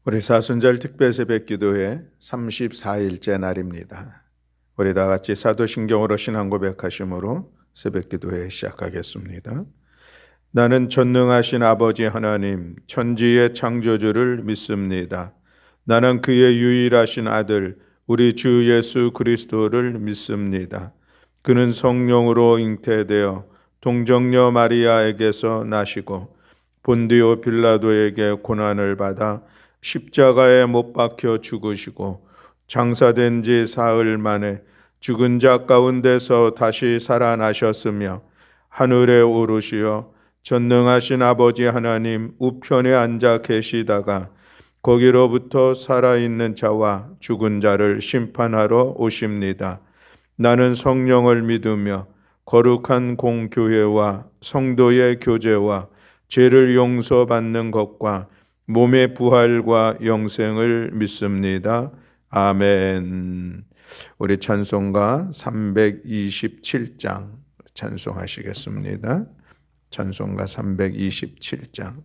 우리 사순절 특별 새벽 기도회 34일째 날입니다. 우리 다 같이 사도신경으로 신앙 고백하심으로 새벽 기도회 시작하겠습니다. 나는 전능하신 아버지 하나님, 천지의 창조주를 믿습니다. 나는 그의 유일하신 아들, 우리 주 예수 그리스도를 믿습니다. 그는 성령으로 잉태되어 동정녀 마리아에게서 나시고 본디오 빌라도에게 고난을 받아 십자가에 못 박혀 죽으시고 장사된 지 사흘 만에 죽은 자 가운데서 다시 살아나셨으며 하늘에 오르시어 전능하신 아버지 하나님 우편에 앉아 계시다가 거기로부터 살아있는 자와 죽은 자를 심판하러 오십니다. 나는 성령을 믿으며 거룩한 공교회와 성도의 교제와 죄를 용서받는 것과 몸의 부활과 영생을 믿습니다. 아멘. 우리 찬송가 327장 찬송하시겠습니다. 찬송가 327장.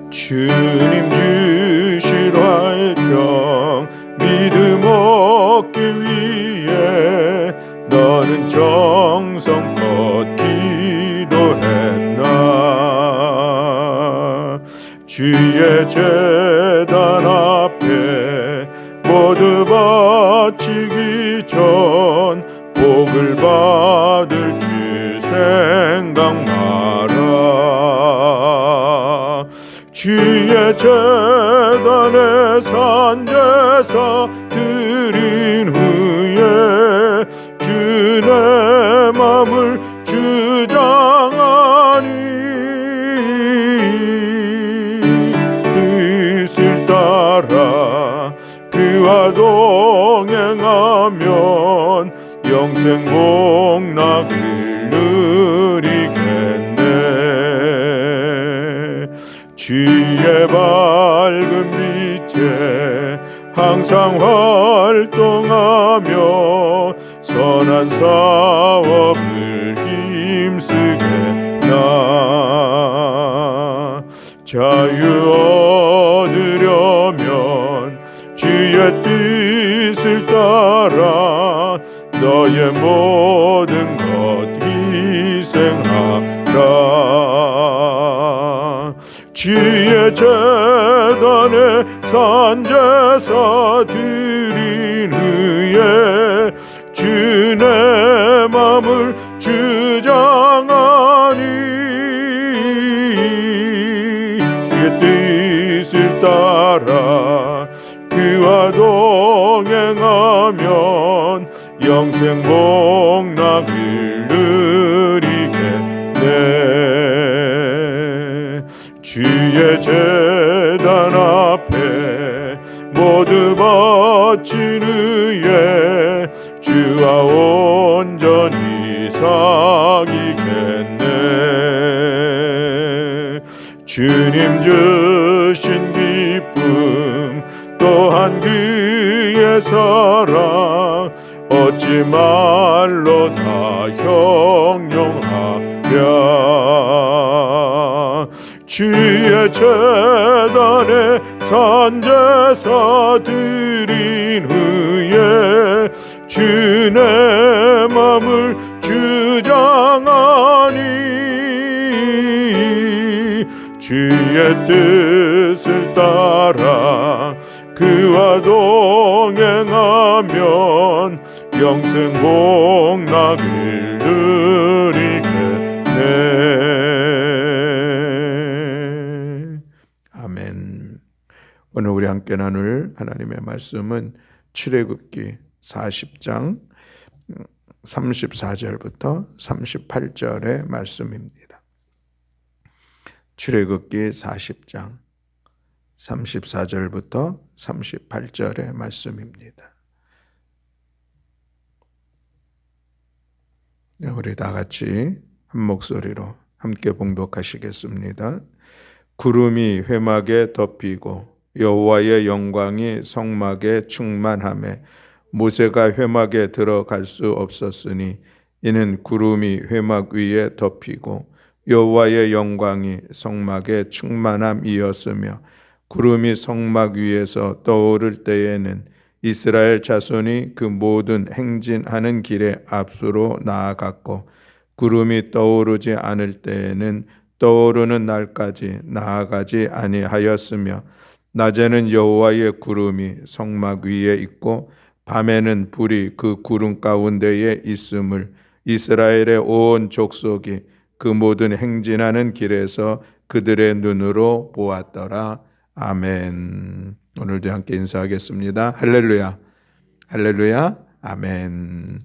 주님 주실 화평 믿음 얻기 위해 너는 정성껏 기도했나. 주의 제단 앞에 모두 바치기 전 복을 받을 줄 생각 마라. 주의 제단에 산제사 드린 후에 주의 맘을 주장하니 뜻을 따라 그와 동행하면 영생 복락을 누리겠네. 주의 밝은 빛에 항상 활동하며 선한 사업을 힘쓰겠나. 자유 얻으려면 주의 뜻을 따라 너의 모든 것 희생하라. 주의 제단에 산제사 드린 후에 주의 맘을 주장하니 주의 뜻을 따라 그와 동행하면 영생 복락을 누리겠네. 주의 제단 앞에 모두 바친 후에 주와 온전히 사귀겠네. 주님 주신 기쁨 또한 그의 사랑 어찌 말로 다 형용하랴. 주의 제단에 산제사 드린 후에 주의 맘을 주장하니 주의 뜻을 따라 그와 동행하면 영생 복락을 누리겠네. 아멘. 오늘 우리 함께 나눌 하나님의 말씀은 출애굽기 40장 34절부터 38절의 말씀입니다. 출애굽기 40장 34절부터 38절의 말씀입니다. 우리 다 같이 한 목소리로 함께 봉독하시겠습니다. 구름이 회막에 덮이고 여호와의 영광이 성막에 충만하매 모세가 회막에 들어갈 수 없었으니 이는 구름이 회막 위에 덮이고 여호와의 영광이 성막에 충만함이었으며 구름이 성막 위에서 떠오를 때에는 이스라엘 자손이 그 모든 행진하는 길에 앞으로 나아갔고 구름이 떠오르지 않을 때에는 떠오르는 날까지 나아가지 아니하였으며 낮에는 여호와의 구름이 성막 위에 있고 밤에는 불이 그 구름 가운데에 있음을 이스라엘의 온 족속이 그 모든 행진하는 길에서 그들의 눈으로 보았더라. 아멘. 오늘도 함께 인사하겠습니다. 할렐루야, 할렐루야, 아멘.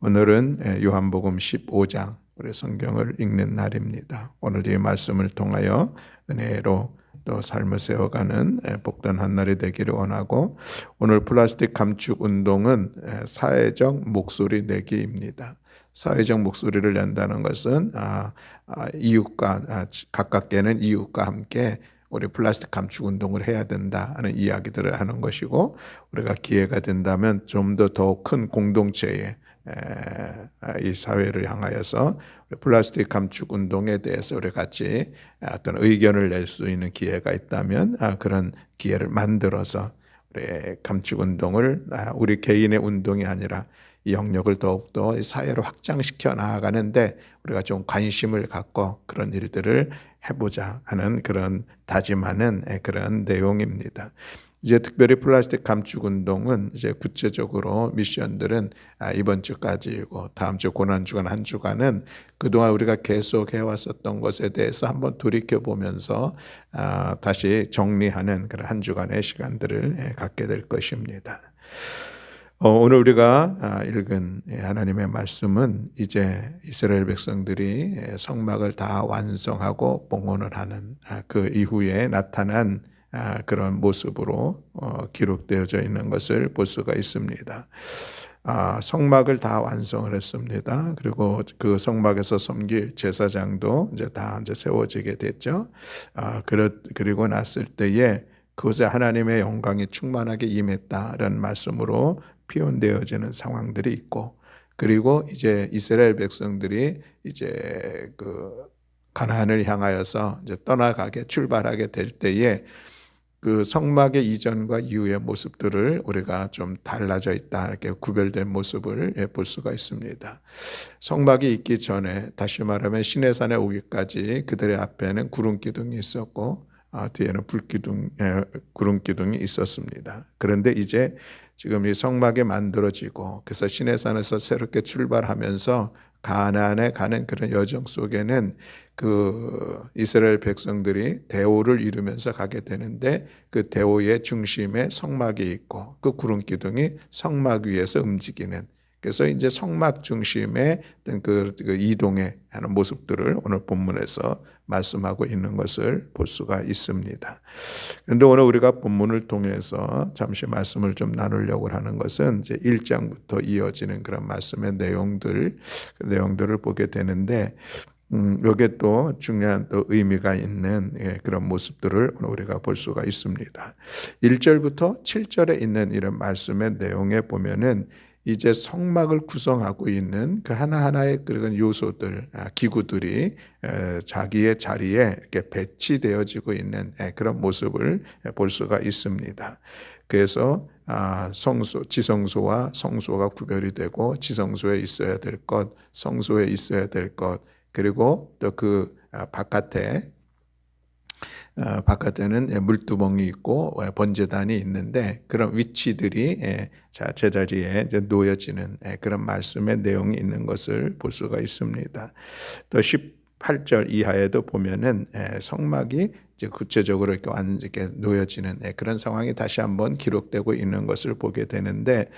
오늘은 요한복음 15장 우리 성경을 읽는 날입니다. 오늘 이 말씀을 통하여 은혜로 또 삶을 세워가는 복된 한 날이 되기를 원하고, 오늘 플라스틱 감축 운동은 사회적 목소리 내기입니다. 사회적 목소리를 낸다는 것은 이웃과 가깝게는 이웃과 함께 우리 플라스틱 감축 운동을 해야 된다 하는 이야기들을 하는 것이고, 우리가 기회가 된다면 좀 더 큰 공동체에 이 사회를 향하여서 플라스틱 감축 운동에 대해서 우리 같이 어떤 의견을 낼 수 있는 기회가 있다면 그런 기회를 만들어서 우리 감축 운동을 우리 개인의 운동이 아니라 이 영역을 더욱더 사회로 확장시켜 나아가는데 우리가 좀 관심을 갖고 그런 일들을 해보자 하는 그런 다짐하는 그런 내용입니다. 이제 특별히 플라스틱 감축 운동은 이제 구체적으로 미션들은 이번 주까지이고, 다음 주 고난주간 한 주간은 그동안 우리가 계속 해왔었던 것에 대해서 한번 돌이켜 보면서 다시 정리하는 그런 한 주간의 시간들을 갖게 될 것입니다. 오늘 우리가 읽은 하나님의 말씀은 이제 이스라엘 백성들이 성막을 다 완성하고 봉헌을 하는 그 이후에 나타난 그런 모습으로 기록되어져 있는 것을 볼 수가 있습니다. 성막을 다 완성을 했습니다. 그리고 그 성막에서 섬길 제사장도 이제 다 세워지게 됐죠. 그리고 났을 때에 그곳에 하나님의 영광이 충만하게 임했다라는 말씀으로 표현되어지는 상황들이 있고, 그리고 이제 이스라엘 백성들이 이제 그 가나안을 향하여서 이제 떠나가게 출발하게 될 때에 그 성막의 이전과 이후의 모습들을 우리가 좀 달라져 있다, 이렇게 구별된 모습을 볼 수가 있습니다. 성막이 있기 전에, 다시 말하면 시내산에 오기까지 그들의 앞에는 구름 기둥이 있었고 뒤에는 구름 기둥이 있었습니다. 그런데 이제 지금 이 성막이 만들어지고 그래서 시내산에서 새롭게 출발하면서 가나안에 가는 그런 여정 속에는 그 이스라엘 백성들이 대오를 이루면서 가게 되는데, 그 대오의 중심에 성막이 있고 그 구름 기둥이 성막 위에서 움직이는, 그래서 이제 성막 중심의 어떤 그 이동의 하는 모습들을 오늘 본문에서 말씀하고 있는 것을 볼 수가 있습니다. 그런데 오늘 우리가 본문을 통해서 잠시 말씀을 좀 나누려고 하는 것은 이제 1장부터 이어지는 그런 말씀의 내용들을 보게 되는데, 여기에 또 중요한 또 의미가 있는 그런 모습들을 오늘 우리가 볼 수가 있습니다. 1절부터 7절에 있는 이런 말씀의 내용에 보면은 이제 성막을 구성하고 있는 그 하나하나의 그런 요소들, 기구들이 자기의 자리에 이렇게 배치되어지고 있는 그런 모습을 볼 수가 있습니다. 그래서 지성소와 성소가 구별이 되고, 지성소에 있어야 될 것, 성소에 있어야 될 것, 그리고 또 그 바깥에는 물두멍이 있고 번제단이 있는데, 그런 위치들이 제자리에 이제 놓여지는 그런 말씀의 내용이 있는 것을 볼 수가 있습니다. 또 18절 이하에도 보면은 성막이 이제 구체적으로 이렇게 놓여지는 그런 상황이 다시 한번 기록되고 있는 것을 보게 되는데,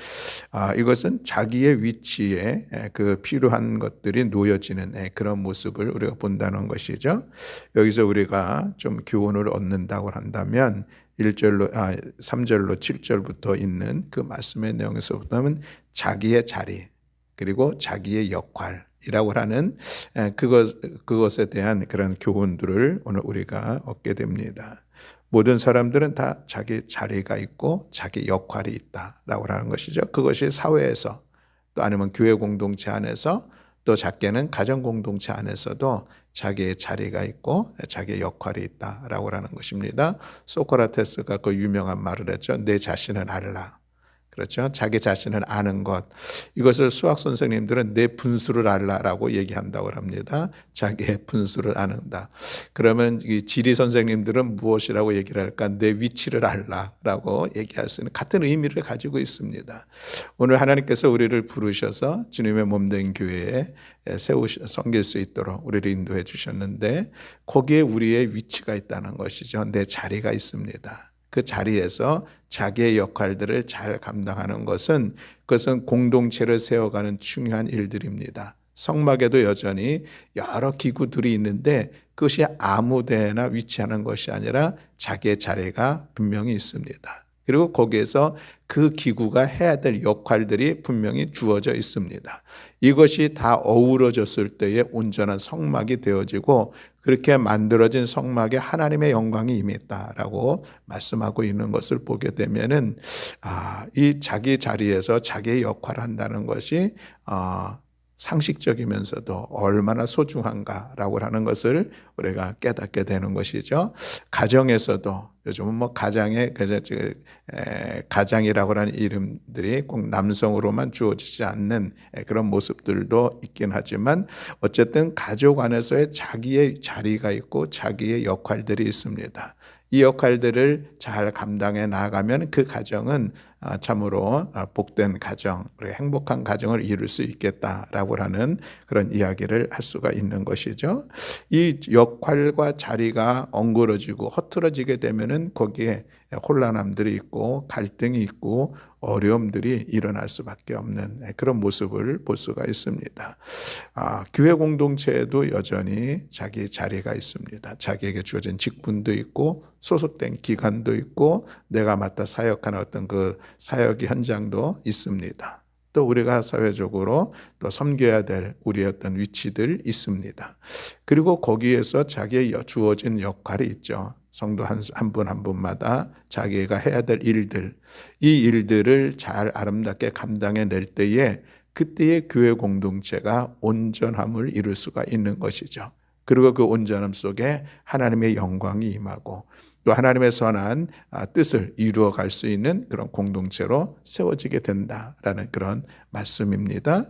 이것은 자기의 위치에 그 필요한 것들이 놓여지는 그런 모습을 우리가 본다는 것이죠. 여기서 우리가 좀 교훈을 얻는다고 한다면 3절로 7절부터 있는 그 말씀의 내용에서 보면 자기의 자리, 그리고 자기의 역할이라고 하는 그것에 대한 그런 교훈들을 오늘 우리가 얻게 됩니다. 모든 사람들은 다 자기 자리가 있고 자기 역할이 있다라고 하는 것이죠. 그것이 사회에서 또 아니면 교회 공동체 안에서 또 작게는 가정 공동체 안에서도 자기의 자리가 있고 자기의 역할이 있다라고 하는 것입니다. 소크라테스가 그 유명한 말을 했죠. 내 자신을 알라. 그렇죠. 자기 자신을 아는 것. 이것을 수학 선생님들은 내 분수를 알라라고 얘기한다고 합니다. 자기의 분수를 아는다. 그러면 이 지리 선생님들은 무엇이라고 얘기를 할까? 내 위치를 알라라고 얘기할 수 있는 같은 의미를 가지고 있습니다. 오늘 하나님께서 우리를 부르셔서 주님의 몸된 교회에 섬길 수 있도록 우리를 인도해 주셨는데 거기에 우리의 위치가 있다는 것이죠. 내 자리가 있습니다. 그 자리에서 자기의 역할들을 잘 감당하는 그것은 공동체를 세워가는 중요한 일들입니다. 성막에도 여전히 여러 기구들이 있는데 그것이 아무 데나 위치하는 것이 아니라 자기의 자리가 분명히 있습니다. 그리고 거기에서 그 기구가 해야 될 역할들이 분명히 주어져 있습니다. 이것이 다 어우러졌을 때에 온전한 성막이 되어지고 그렇게 만들어진 성막에 하나님의 영광이 임했다라고 말씀하고 있는 것을 보게 되면은 이 자기 자리에서 자기의 역할을 한다는 것이 상식적이면서도 얼마나 소중한가라고 하는 것을 우리가 깨닫게 되는 것이죠. 가정에서도 요즘은 뭐 가장이라고 하는 이름들이 꼭 남성으로만 주어지지 않는 그런 모습들도 있긴 하지만 어쨌든 가족 안에서의 자기의 자리가 있고 자기의 역할들이 있습니다. 이 역할들을 잘 감당해 나가면 그 가정은 참으로 복된 가정, 행복한 가정을 이룰 수 있겠다라고 하는 그런 이야기를 할 수가 있는 것이죠. 이 역할과 자리가 엉그러지고 허틀어지게 되면은 거기에 혼란함들이 있고 갈등이 있고 어려움들이 일어날 수밖에 없는 그런 모습을 볼 수가 있습니다. 교회 공동체에도 여전히 자기 자리가 있습니다. 자기에게 주어진 직분도 있고 소속된 기관도 있고 내가 맡아 사역하는 어떤 그 사역 현장도 있습니다. 또 우리가 사회적으로 또 섬겨야 될 우리의 어떤 위치들 있습니다. 그리고 거기에서 자기의 주어진 역할이 있죠. 성도 한 분 한 분마다 자기가 해야 될 일들, 이 일들을 잘 아름답게 감당해 낼 때에 그때의 교회 공동체가 온전함을 이룰 수가 있는 것이죠. 그리고 그 온전함 속에 하나님의 영광이 임하고 또 하나님의 선한 뜻을 이루어 갈 수 있는 그런 공동체로 세워지게 된다라는 그런 말씀입니다.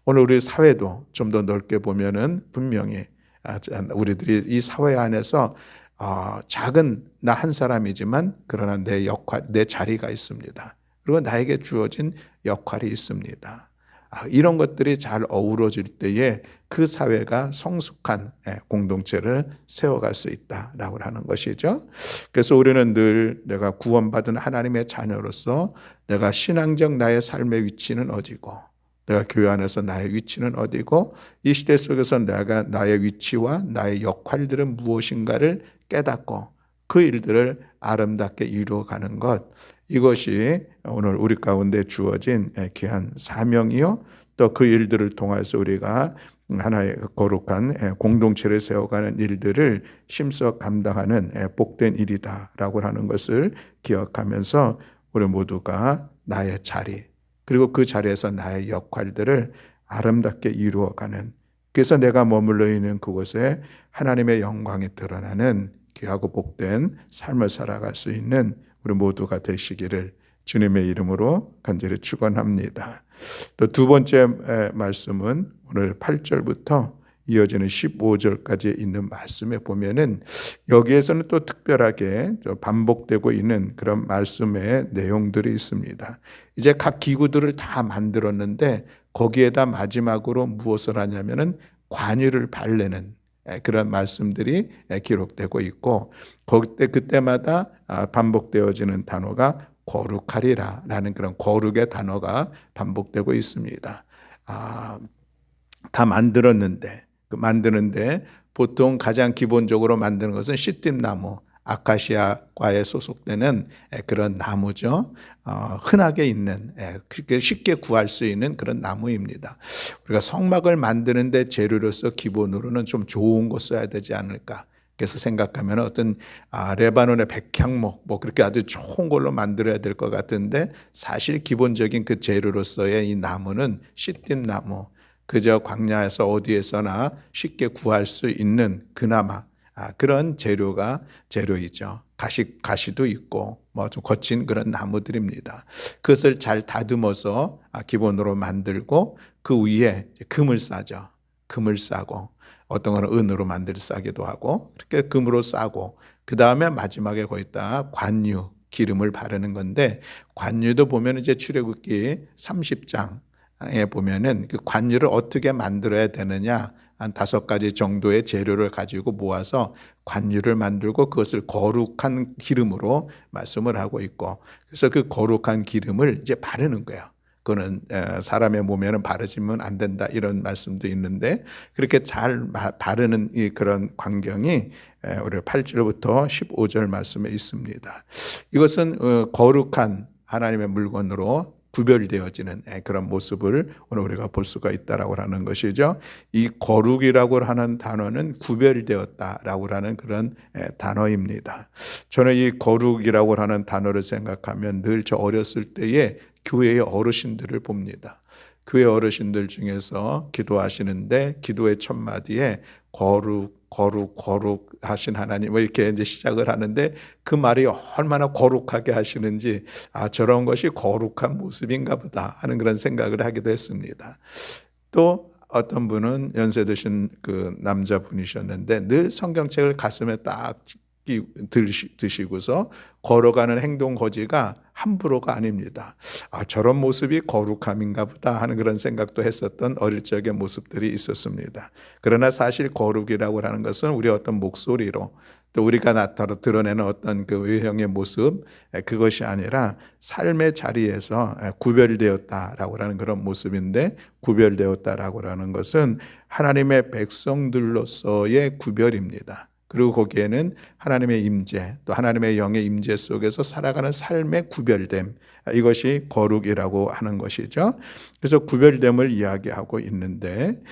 오늘 우리 사회도 좀 더 넓게 보면은 분명히 우리들이 이 사회 안에서 작은 나 한 사람이지만 그러나 내 역할, 내 자리가 있습니다. 그리고 나에게 주어진 역할이 있습니다. 이런 것들이 잘 어우러질 때에 그 사회가 성숙한 공동체를 세워갈 수 있다라고 하는 것이죠. 그래서 우리는 늘 내가 구원받은 하나님의 자녀로서 내가 신앙적 나의 삶의 위치는 어디고 내가 교회 안에서 나의 위치는 어디고 이 시대 속에서 내가 나의 위치와 나의 역할들은 무엇인가를 깨닫고 그 일들을 아름답게 이루어가는 것, 이것이 오늘 우리 가운데 주어진 귀한 사명이요 또 그 일들을 통해서 우리가 하나의 거룩한 공동체를 세워가는 일들을 심써 감당하는 복된 일이다라고 하는 것을 기억하면서 우리 모두가 나의 자리 그리고 그 자리에서 나의 역할들을 아름답게 이루어가는, 그래서 내가 머물러 있는 그곳에 하나님의 영광이 드러나는 귀하고 복된 삶을 살아갈 수 있는 우리 모두가 되시기를 주님의 이름으로 간절히 축원합니다. 또 두 번째 말씀은 오늘 8절부터 이어지는 15절까지 있는 말씀에 보면은 여기에서는 또 특별하게 반복되고 있는 그런 말씀의 내용들이 있습니다. 이제 각 기구들을 다 만들었는데 거기에다 마지막으로 무엇을 하냐면은 관유를 바르는 그런 말씀들이 기록되고 있고 그때마다 반복되어지는 단어가 거룩하리라 라는 그런 거룩의 단어가 반복되고 있습니다. 다 만들었는데 만드는데 보통 가장 기본적으로 만드는 것은 시띠나무, 아카시아과에 소속되는 그런 나무죠. 흔하게 있는 쉽게 구할 수 있는 그런 나무입니다. 우리가 성막을 만드는데 재료로서 기본으로는 좀 좋은 거 써야 되지 않을까. 그래서 생각하면 어떤 레바논의 백향목 뭐 그렇게 아주 좋은 걸로 만들어야 될 것 같은데 사실 기본적인 그 재료로서의 이 나무는 시띠나무, 그저 광야에서 어디에서나 쉽게 구할 수 있는 그나마 그런 재료이죠. 가시도 있고 뭐 좀 거친 그런 나무들입니다. 그것을 잘 다듬어서 기본으로 만들고 그 위에 금을 싸죠. 금을 싸고 어떤 거는 은으로 싸기도 하고 그렇게 금으로 싸고 그 다음에 마지막에 거기다 관유 기름을 바르는 건데 관유도 보면 이제 출애굽기 30장에 보면은 그 관유를 어떻게 만들어야 되느냐 한 5가지 정도의 재료를 가지고 모아서 관유를 만들고 그것을 거룩한 기름으로 말씀을 하고 있고 그래서 그 거룩한 기름을 이제 바르는 거예요. 그거는 사람의 몸에는 바르지면 안 된다 이런 말씀도 있는데 그렇게 잘 바르는 그런 광경이 우리 8절부터 15절 말씀에 있습니다. 이것은 거룩한 하나님의 물건으로 구별되어지는 그런 모습을 오늘 우리가 볼 수가 있다라고 하는 것이죠. 이 거룩이라고 하는 단어는 구별되었다라고 하는 그런 단어입니다. 저는 이 거룩이라고 하는 단어를 생각하면 늘 저 어렸을 때에 교회의 어르신들을 봅니다. 교회 어르신들 중에서 기도하시는데 기도의 첫 마디에 거룩 하신 하나님 이렇게 이제 시작을 하는데 그 말이 얼마나 거룩하게 하시는지 저런 것이 거룩한 모습인가 보다 하는 그런 생각을 하기도 했습니다. 또 어떤 분은 연세 드신 그 남자분이셨는데 늘 성경책을 가슴에 딱 드시고서 걸어가는 행동 거지가 함부로가 아닙니다. 저런 모습이 거룩함인가 보다 하는 그런 생각도 했었던 어릴 적의 모습들이 있었습니다. 그러나 사실 거룩이라고 하는 것은 우리 어떤 목소리로 또 우리가 드러내는 어떤 그 외형의 모습 그것이 아니라 삶의 자리에서 구별되었다라고 하는 그런 모습인데 구별되었다라고 하는 것은 하나님의 백성들로서의 구별입니다. 그리고 거기에는 하나님의 임재, 또 하나님의 영의 임재 속에서 살아가는 삶의 구별됨, 이것이 거룩이라고 하는 것이죠. 그래서 구별됨을 이야기하고 있는데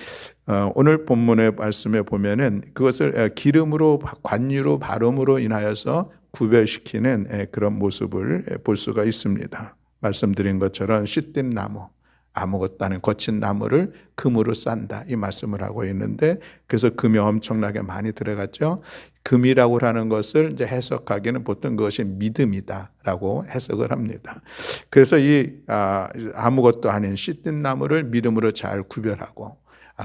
오늘 본문의 말씀에 보면은 그것을 기름으로 관유로 바름으로 인하여서 구별시키는 그런 모습을 볼 수가 있습니다. 말씀드린 것처럼 시띠나무 아무것도 아닌 거친 나무를 금으로 싼다 이 말씀을 하고 있는데 그래서 금이 엄청나게 많이 들어갔죠. 금이라고 하는 것을 이제 해석하기는 보통 그것이 믿음이다라고 해석을 합니다. 그래서 이 아무것도 아닌 시든 나무를 믿음으로 잘 구별하고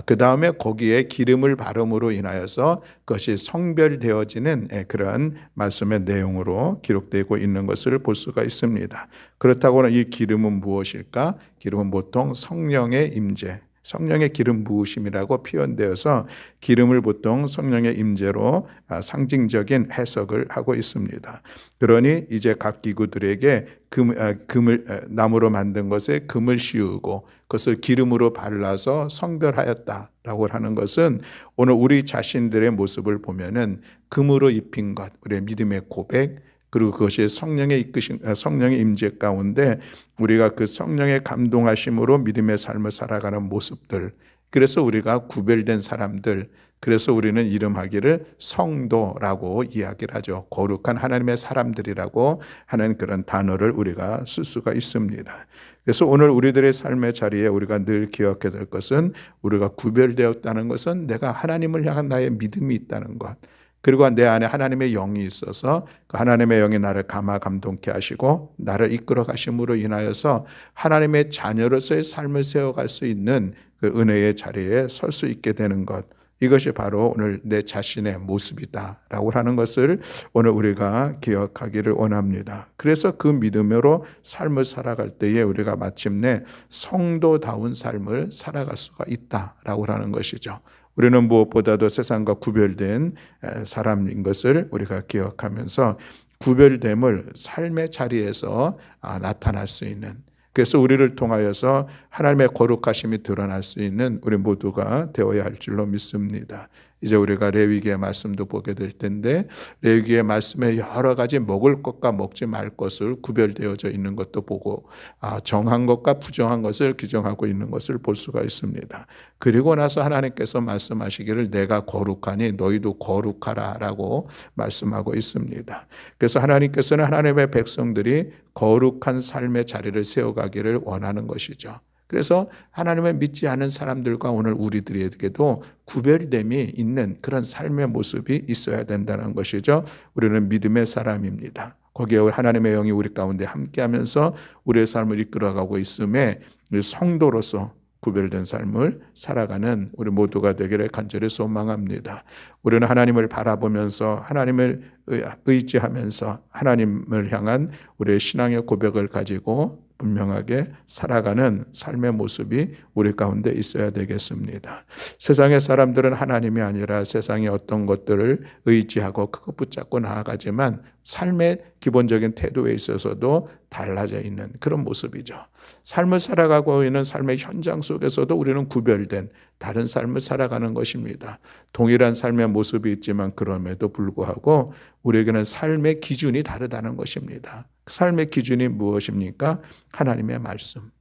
그 다음에 거기에 기름을 바름으로 인하여서 그것이 성별되어지는 그런 말씀의 내용으로 기록되고 있는 것을 볼 수가 있습니다. 그렇다고는 이 기름은 무엇일까? 기름은 보통 성령의 임재, 성령의 기름 부으심이라고 표현되어서 기름을 보통 성령의 임재로 상징적인 해석을 하고 있습니다. 그러니 이제 각 기구들에게 나무로 만든 것에 금을 씌우고 그것을 기름으로 발라서 성별하였다라고 하는 것은 오늘 우리 자신들의 모습을 보면은 금으로 입힌 것, 우리의 믿음의 고백, 그리고 그것이 성령의 임재 가운데 우리가 그 성령의 감동하심으로 믿음의 삶을 살아가는 모습들, 그래서 우리가 구별된 사람들, 그래서 우리는 이름하기를 성도라고 이야기를 하죠. 거룩한 하나님의 사람들이라고 하는 그런 단어를 우리가 쓸 수가 있습니다. 그래서 오늘 우리들의 삶의 자리에 우리가 늘 기억해야 될 것은 우리가 구별되었다는 것은 내가 하나님을 향한 나의 믿음이 있다는 것, 그리고 내 안에 하나님의 영이 있어서 그 하나님의 영이 나를 감동케 하시고 나를 이끌어 가심으로 인하여서 하나님의 자녀로서의 삶을 세워갈 수 있는 그 은혜의 자리에 설 수 있게 되는 것, 이것이 바로 오늘 내 자신의 모습이다라고 하는 것을 오늘 우리가 기억하기를 원합니다. 그래서 그 믿음으로 삶을 살아갈 때에 우리가 마침내 성도다운 삶을 살아갈 수가 있다라고 하는 것이죠. 우리는 무엇보다도 세상과 구별된 사람인 것을 우리가 기억하면서 구별됨을 삶의 자리에서 나타날 수 있는, 그래서 우리를 통하여서 하나님의 거룩하심이 드러날 수 있는 우리 모두가 되어야 할 줄로 믿습니다. 이제 우리가 레위기의 말씀도 보게 될 텐데 레위기의 말씀에 여러 가지 먹을 것과 먹지 말 것을 구별되어져 있는 것도 보고 정한 것과 부정한 것을 규정하고 있는 것을 볼 수가 있습니다. 그리고 나서 하나님께서 말씀하시기를 내가 거룩하니 너희도 거룩하라 라고 말씀하고 있습니다. 그래서 하나님께서는 하나님의 백성들이 거룩한 삶의 자리를 세워가기를 원하는 것이죠. 그래서 하나님을 믿지 않은 사람들과 오늘 우리들에게도 구별됨이 있는 그런 삶의 모습이 있어야 된다는 것이죠. 우리는 믿음의 사람입니다. 거기에 하나님의 영이 우리 가운데 함께하면서 우리의 삶을 이끌어가고 있음에 성도로서 구별된 삶을 살아가는 우리 모두가 되기를 간절히 소망합니다. 우리는 하나님을 바라보면서 하나님을 의지하면서 하나님을 향한 우리의 신앙의 고백을 가지고 분명하게 살아가는 삶의 모습이 우리 가운데 있어야 되겠습니다. 세상의 사람들은 하나님이 아니라 세상의 어떤 것들을 의지하고 그것 붙잡고 나아가지만 삶의 기본적인 태도에 있어서도 달라져 있는 그런 모습이죠. 삶을 살아가고 있는 삶의 현장 속에서도 우리는 구별된 다른 삶을 살아가는 것입니다. 동일한 삶의 모습이 있지만 그럼에도 불구하고 우리에게는 삶의 기준이 다르다는 것입니다. 삶의 기준이 무엇입니까? 하나님의 말씀.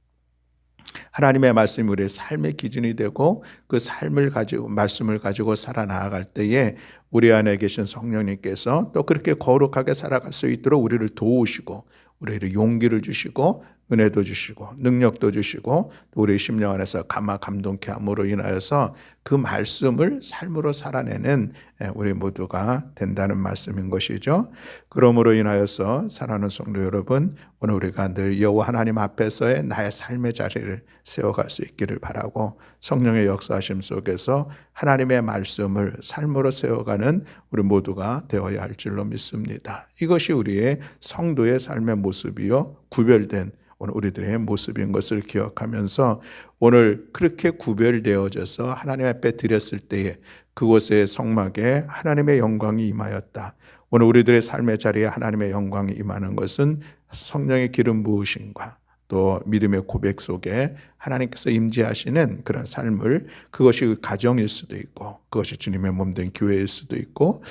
하나님의 말씀이 우리의 삶의 기준이 되고 그 삶을 가지고 말씀을 가지고 살아나갈 때에 우리 안에 계신 성령님께서 또 그렇게 거룩하게 살아갈 수 있도록 우리를 도우시고 우리를 용기를 주시고 은혜도 주시고 능력도 주시고 또 우리 심령 안에서 감동케 함으로 인하여서 그 말씀을 삶으로 살아내는 우리 모두가 된다는 말씀인 것이죠. 그러므로 인하여서 사랑하는 성도 여러분, 오늘 우리가 늘 여호와 하나님 앞에서의 나의 삶의 자리를 세워갈 수 있기를 바라고 성령의 역사하심 속에서 하나님의 말씀을 삶으로 세워가는 우리 모두가 되어야 할 줄로 믿습니다. 이것이 우리의 성도의 삶의 모습이요 구별된 오늘 우리들의 모습인 것을 기억하면서 오늘 그렇게 구별되어져서 하나님 앞에 드렸을 때에 그곳의 성막에 하나님의 영광이 임하였다. 오늘 우리들의 삶의 자리에 하나님의 영광이 임하는 것은 성령의 기름 부으심과 또 믿음의 고백 속에 하나님께서 임재하시는 그런 삶을 그것이 가정일 수도 있고 그것이 주님의 몸된 교회일 수도 있고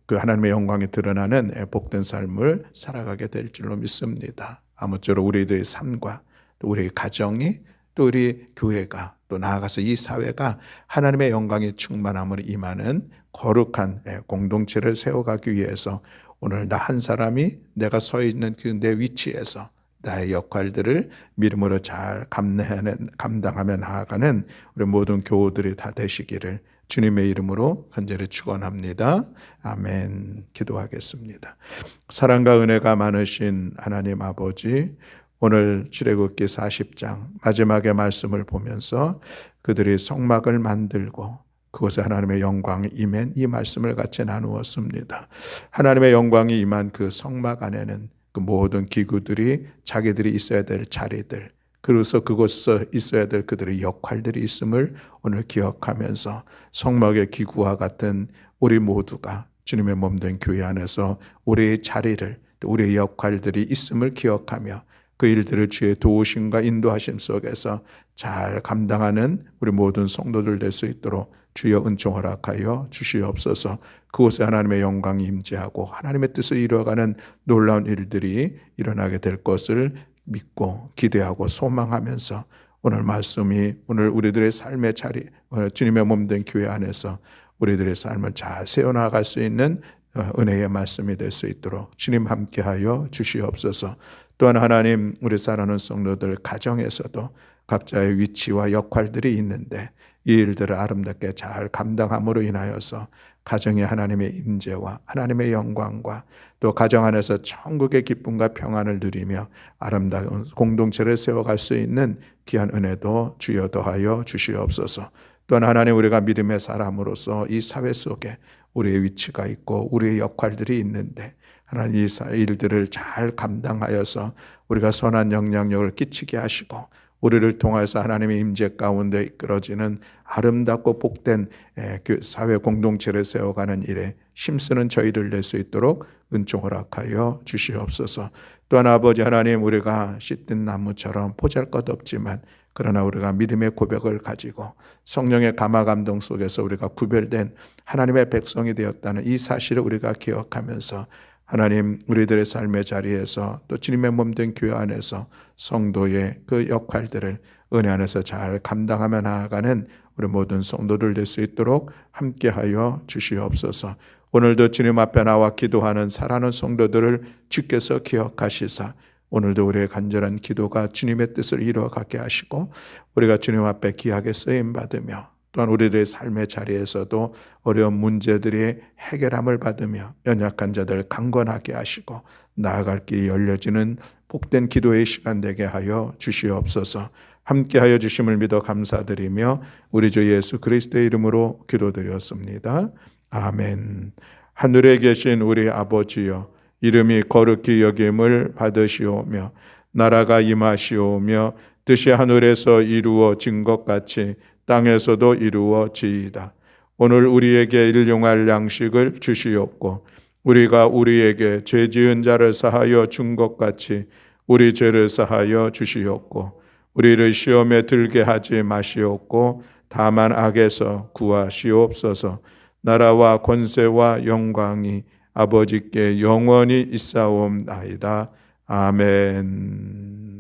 그 하나님의 영광이 드러나는 복된 삶을 살아가게 될 줄로 믿습니다. 아무쪼록 우리들의 삶과 또 우리의 가정이 또 우리 교회가 또 나아가서 이 사회가 하나님의 영광이 충만함으로 임하는 거룩한 공동체를 세워가기 위해서 오늘 나 한 사람이 내가 서 있는 그 내 위치에서 나의 역할들을 믿음으로 잘 감당하며 나아가는 우리 모든 교우들이 다 되시기를 주님의 이름으로 간절히 축원합니다. 아멘. 기도하겠습니다. 사랑과 은혜가 많으신 하나님 아버지, 오늘 출애굽기 40장 마지막의 말씀을 보면서 그들이 성막을 만들고 그곳에 하나님의 영광이 임한 이 말씀을 같이 나누었습니다. 하나님의 영광이 임한 그 성막 안에는 그 모든 기구들이 자기들이 있어야 될 자리들, 그래서 그곳에서 있어야 될 그들의 역할들이 있음을 오늘 기억하면서 성막의 기구와 같은 우리 모두가 주님의 몸된 교회 안에서 우리의 자리를 또 우리의 역할들이 있음을 기억하며 그 일들을 주의 도우심과 인도하심 속에서 잘 감당하는 우리 모든 성도들 될 수 있도록 주여 은총 허락하여 주시옵소서. 그곳에 하나님의 영광이 임재하고 하나님의 뜻을 이루어가는 놀라운 일들이 일어나게 될 것을 믿고 기대하고 소망하면서 오늘 말씀이 오늘 우리들의 삶의 자리, 주님의 몸된 교회 안에서 우리들의 삶을 잘 세워나갈 수 있는 은혜의 말씀이 될 수 있도록 주님 함께하여 주시옵소서. 또한 하나님, 우리 사랑하는 성도들 가정에서도 각자의 위치와 역할들이 있는데 이 일들을 아름답게 잘 감당함으로 인하여서 가정의 하나님의 임재와 하나님의 영광과 또 가정 안에서 천국의 기쁨과 평안을 누리며 아름다운 공동체를 세워갈 수 있는 귀한 은혜도 주여 더하여 주시옵소서. 또한 하나님, 우리가 믿음의 사람으로서 이 사회 속에 우리의 위치가 있고 우리의 역할들이 있는데 하나님 이 일들을 잘 감당하여서 우리가 선한 영향력을 끼치게 하시고 우리를 통해서 하나님의 임재 가운데 이끌어지는 아름답고 복된 사회 공동체를 세워가는 일에 힘쓰는 저희를 낼 수 있도록 은총 허락하여 주시옵소서. 또한 아버지 하나님, 우리가 씻든 나무처럼 보잘것없지만 그러나 우리가 믿음의 고백을 가지고 성령의 감화 감동 속에서 우리가 구별된 하나님의 백성이 되었다는 이 사실을 우리가 기억하면서 하나님, 우리들의 삶의 자리에서 또 주님의 몸된 교회 안에서 성도의 그 역할들을 은혜 안에서 잘 감당하며 나아가는 우리 모든 성도들 될 수 있도록 함께하여 주시옵소서. 오늘도 주님 앞에 나와 기도하는 사랑하는 성도들을 주께서 기억하시사 오늘도 우리의 간절한 기도가 주님의 뜻을 이루어가게 하시고 우리가 주님 앞에 귀하게 쓰임받으며 또한 우리들의 삶의 자리에서도 어려운 문제들이 해결함을 받으며 연약한 자들 강건하게 하시고 나아갈 길이 열려지는 복된 기도의 시간 되게 하여 주시옵소서. 함께하여 주심을 믿어 감사드리며 우리 주 예수 그리스도의 이름으로 기도드렸습니다. 아멘. 하늘에 계신 우리 아버지여, 이름이 거룩히 여김을 받으시오며 나라가 임하시오며 뜻이 하늘에서 이루어진 것 같이 땅에서도 이루어지이다. 오늘 우리에게 일용할 양식을 주시옵고 우리가 우리에게 죄 지은 자를 사하여 준 것 같이 우리 죄를 사하여 주시옵고 우리를 시험에 들게 하지 마시옵고 다만 악에서 구하시옵소서. 나라와 권세와 영광이 아버지께 영원히 있사옵나이다. 아멘.